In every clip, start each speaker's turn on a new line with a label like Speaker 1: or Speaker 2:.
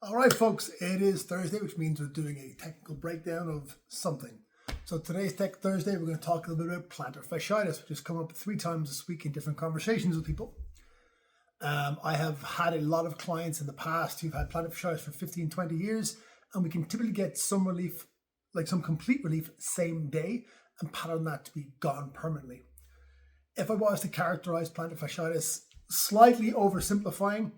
Speaker 1: All right, folks, it is Thursday, which means we're doing a technical breakdown of something. So today's Tech Thursday, we're going to talk a little bit about plantar fasciitis, which has come up 3 times this week in different conversations with people. I have had a lot of clients in the past who've had plantar fasciitis for 15, 20 years, and we can typically get some relief, like some complete relief, same day, and pattern that to be gone permanently. If I was to characterize plantar fasciitis, slightly oversimplifying,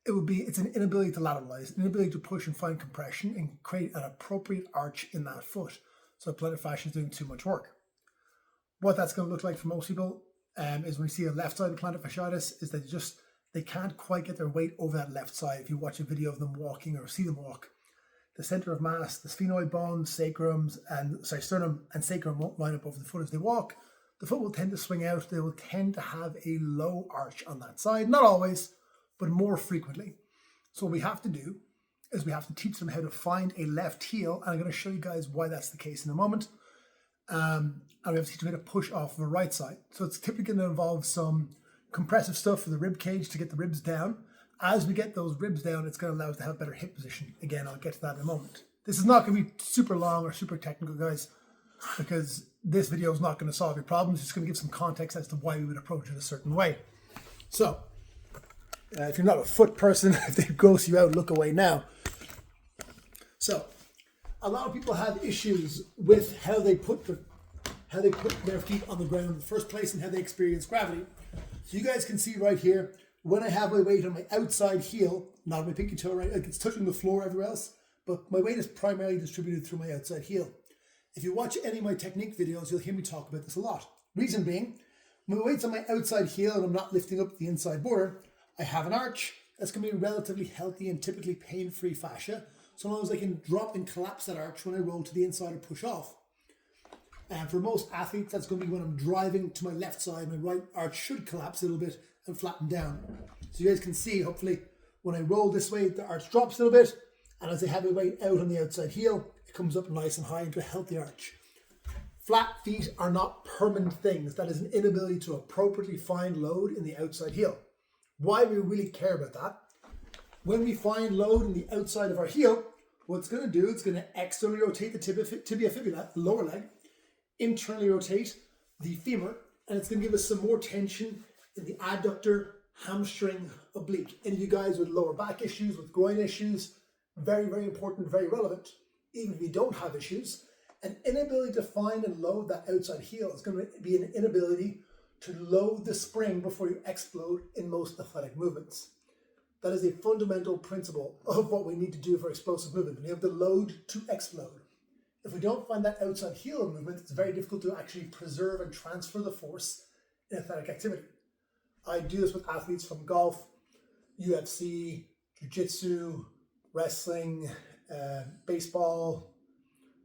Speaker 1: it's an inability to lateralize, an inability to push and find compression and create an appropriate arch in that foot. So plantar fascia is doing too much work. What that's going to look like for most people is when we see a left side of plantar fasciitis is that they can't quite get their weight over that left side. If you watch a video of them walking or see them walk, the center of mass, the sphenoid bones, sternum and sacrum won't line up over the foot as they walk. The foot will tend to swing out. They will tend to have a low arch on that side. Not always, but more frequently. So what we have to do is we have to teach them how to find a left heel, and I'm going to show you guys why that's the case in a moment. And we have to teach them how to push off the right side. So it's typically going to involve some compressive stuff for the rib cage to get the ribs down. As we get those ribs down, it's going to allow us to have better hip position. Again, I'll get to that in a moment. This is not going to be super long or super technical, guys, because this video is not going to solve your problems. It's just going to give some context as to why we would approach it a certain way. So, if you're not a foot person, if they gross you out, look away now. So, a lot of people have issues with how they put their feet on the ground in the first place and how they experience gravity. So you guys can see right here, when I have my weight on my outside heel, not on my pinky toe, right? Like it's touching the floor everywhere else, but my weight is primarily distributed through my outside heel. If you watch any of my technique videos, you'll hear me talk about this a lot. Reason being, when my weight's on my outside heel and I'm not lifting up the inside border, I have an arch that's going to be relatively healthy and typically pain-free fascia, so long as I can drop and collapse that arch when I roll to the inside or push off. And for most athletes, that's going to be when I'm driving to my left side, my right arch should collapse a little bit and flatten down. So you guys can see, hopefully, when I roll this way, the arch drops a little bit, and as I have my weight out on the outside heel, it comes up nice and high into a healthy arch. Flat feet are not permanent things. That is an inability to appropriately find load in the outside heel. Why we really care about that? When we find load in the outside of our heel, what it's going to do, it's going to externally rotate the tibia fibula, the lower leg, internally rotate the femur, and it's going to give us some more tension in the adductor, hamstring, oblique. Any of you guys with lower back issues, with groin issues, very, very important, very relevant. Even if you don't have issues, an inability to find and load that outside heel is going to be an inability to load the spring before you explode in most athletic movements. That is a fundamental principle of what we need to do for explosive movement. We have the load to explode. If we don't find that outside heel movement, it's very difficult to actually preserve and transfer the force in athletic activity. I do this with athletes from golf, UFC, jiu-jitsu, wrestling, baseball,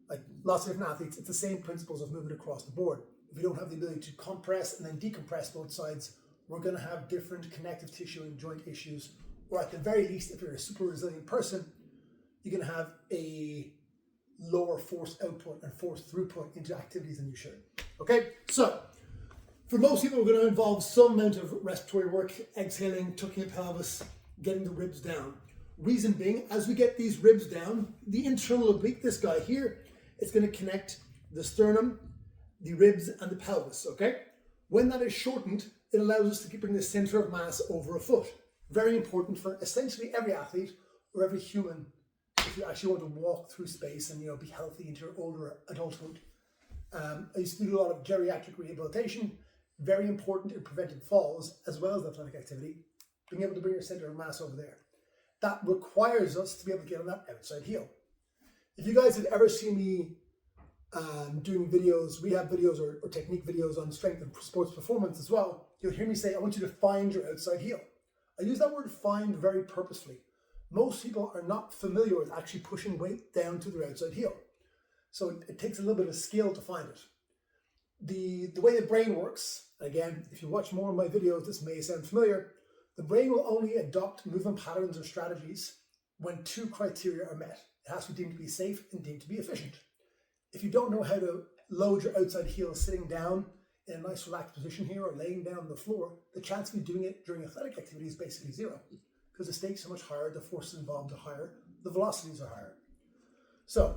Speaker 1: like lots of different athletes. It's the same principles of movement across the board. If we don't have the ability to compress and then decompress both sides, we're going to have different connective tissue and joint issues. Or at the very least, if you're a super resilient person, you're going to have a lower force output and force throughput into activities than you should. Okay, so for most people, we're going to involve some amount of respiratory work, exhaling, tucking the pelvis, getting the ribs down. Reason being, as we get these ribs down, the internal oblique, this guy here, it's going to connect the sternum, the ribs, and the pelvis, okay? When that is shortened, it allows us to bring the center of mass over a foot. Very important for essentially every athlete or every human if you actually want to walk through space and be healthy into your older adulthood. I used to do a lot of geriatric rehabilitation, very important in preventing falls as well as athletic activity, being able to bring your center of mass over there. That requires us to be able to get on that outside heel. If you guys have ever seen me doing videos, rehab videos or technique videos on strength and sports performance as well, you'll hear me say, I want you to find your outside heel. I use that word find very purposefully. Most people are not familiar with actually pushing weight down to their outside heel. So it takes a little bit of skill to find it. The way the brain works, again, if you watch more of my videos, this may sound familiar, the brain will only adopt movement patterns or strategies when 2 criteria are met. It has to be deemed to be safe and deemed to be efficient. If you don't know how to load your outside heel sitting down in a nice relaxed position here or laying down on the floor, the chance of you doing it during athletic activity is basically zero because the stakes are much higher, the forces involved are higher, the velocities are higher. So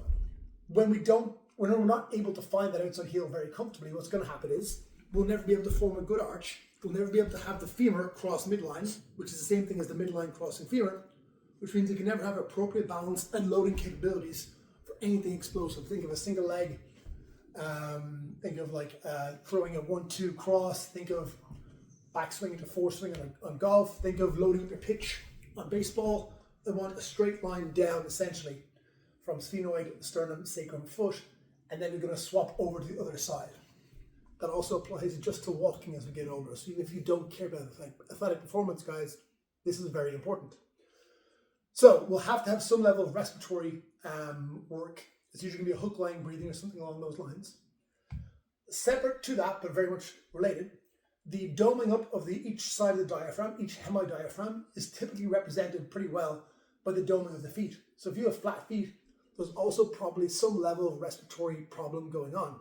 Speaker 1: when we're not able to find that outside heel very comfortably, what's going to happen is we'll never be able to form a good arch. We'll never be able to have the femur cross midline, which is the same thing as the midline crossing femur, which means you can never have appropriate balance and loading capabilities for anything explosive. Think of a single leg, think of like throwing a 1-2 cross, think of backswing into foreswing on golf, think of loading up your pitch on baseball. They want a straight line down essentially from sphenoid, sternum, sacrum, foot, and then you're going to swap over to the other side. That also applies just to walking as we get older. So even if you don't care about athletic performance, guys, this is very important. So we'll have to have some level of respiratory work. It's usually going to be a hook line breathing or something along those lines. Separate to that, but very much related, the doming up of each side of the diaphragm, each hemidiaphragm, is typically represented pretty well by the doming of the feet. So if you have flat feet, there's also probably some level of respiratory problem going on.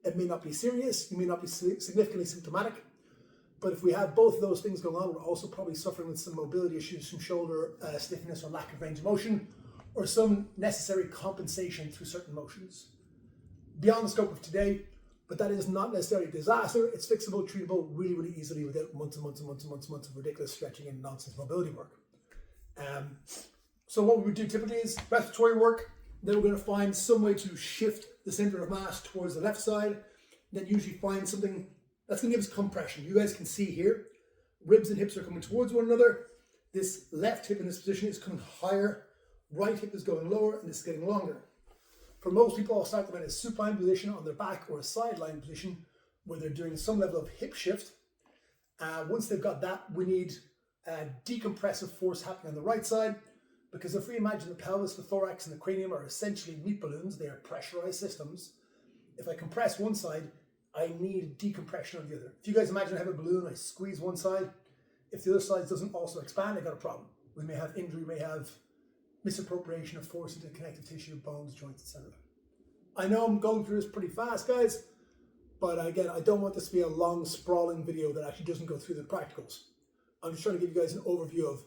Speaker 1: It may not be serious, you may not be significantly symptomatic, but if we have both of those things going on, we're also probably suffering with some mobility issues, some shoulder stiffness or lack of range of motion, or some necessary compensation through certain motions. Beyond the scope of today, but that is not necessarily a disaster. It's fixable, treatable really, really easily without months and months and months and months and months of ridiculous stretching and nonsense mobility work. So what we would do typically is respiratory work. Then we're going to find some way to shift the center of mass towards the left side. Then usually find something that's going to give us compression. You guys can see here, ribs and hips are coming towards one another. This left hip in this position is coming higher. Right hip is going lower, and this is getting longer. For most people, I'll start them in a supine position on their back or a sideline position where they're doing some level of hip shift. Once they've got that, we need decompressive force happening on the right side, because if we imagine the pelvis, the thorax, and the cranium are essentially meat balloons, they are pressurized systems. If I compress one side, I need decompression on the other. If you guys imagine I have a balloon, I squeeze one side. If the other side doesn't also expand, I've got a problem. We may have injury, we may have misappropriation of force into connective tissue, bones, joints, etc. I know I'm going through this pretty fast, guys, but again, I don't want this to be a long, sprawling video that actually doesn't go through the practicals. I'm just trying to give you guys an overview of,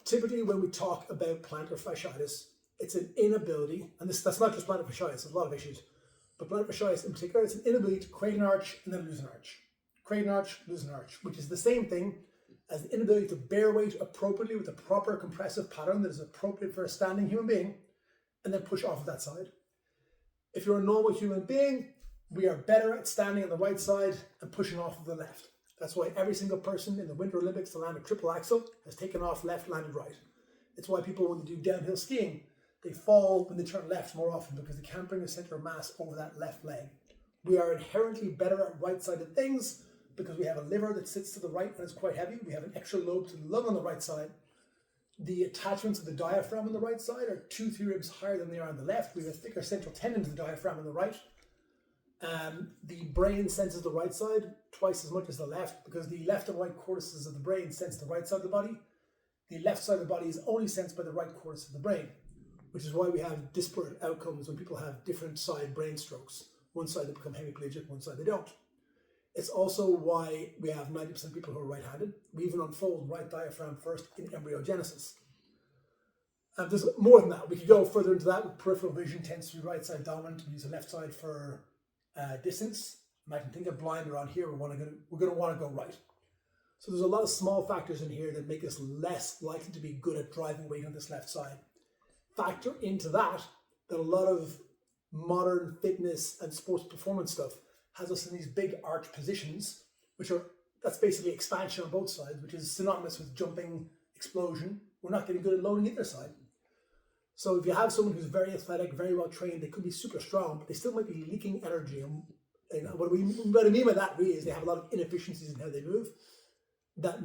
Speaker 1: typically when we talk about plantar fasciitis, it's an inability, and that's not just plantar fasciitis, there's a lot of issues, but plantar fasciitis in particular, it's an inability to create an arch and then lose an arch. Create an arch, lose an arch, which is the same thing as the inability to bear weight appropriately with a proper compressive pattern that is appropriate for a standing human being, and then push off of that side. If you're a normal human being, we are better at standing on the right side and pushing off of the left. That's why every single person in the Winter Olympics to land a triple axel has taken off left, landed right. It's why people, when they do downhill skiing, they fall when they turn left more often, because they can't bring the center of mass over that left leg. We are inherently better at right-sided things because we have a liver that sits to the right and is quite heavy. We have an extra lobe to the lung on the right side. The attachments of the diaphragm on the right side are 2-3 ribs higher than they are on the left. We have a thicker central tendon to the diaphragm on the right. The brain senses the right side twice as much as the left, because the left and right cortices of the brain sense the right side of the body. The left side of the body is only sensed by the right cortex of the brain, which is why we have disparate outcomes when people have different side brain strokes. One side they become hemiplegic, one side they don't. It's also why we have 90% of people who are right-handed. We even unfold right diaphragm first in embryogenesis. And there's more than that. We could go further into that. With peripheral vision tends to be right side dominant. We use the left side for distance. Imagine, think of blind around here. We're going to want to go right. So there's a lot of small factors in here that make us less likely to be good at driving weight on this left side. Factor into that a lot of modern fitness and sports performance stuff has us in these big arch positions, that's basically expansion on both sides, which is synonymous with jumping, explosion. We're not getting good at loading either side. So if you have someone who's very athletic, very well trained, they could be super strong, but they still might be leaking energy. And what I mean by that really is they have a lot of inefficiencies in how they move. That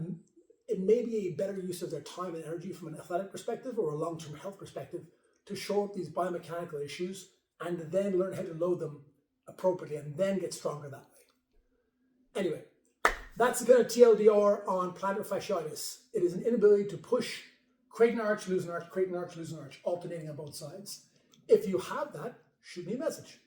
Speaker 1: it may be a better use of their time and energy from an athletic perspective or a long-term health perspective to shore up these biomechanical issues and then learn how to load them appropriately and then get stronger that way. Anyway, that's a kind of TLDR on plantar fasciitis. It is an inability to push, create an arch, lose an arch, create an arch, lose an arch, alternating on both sides. If you have that, shoot me a message.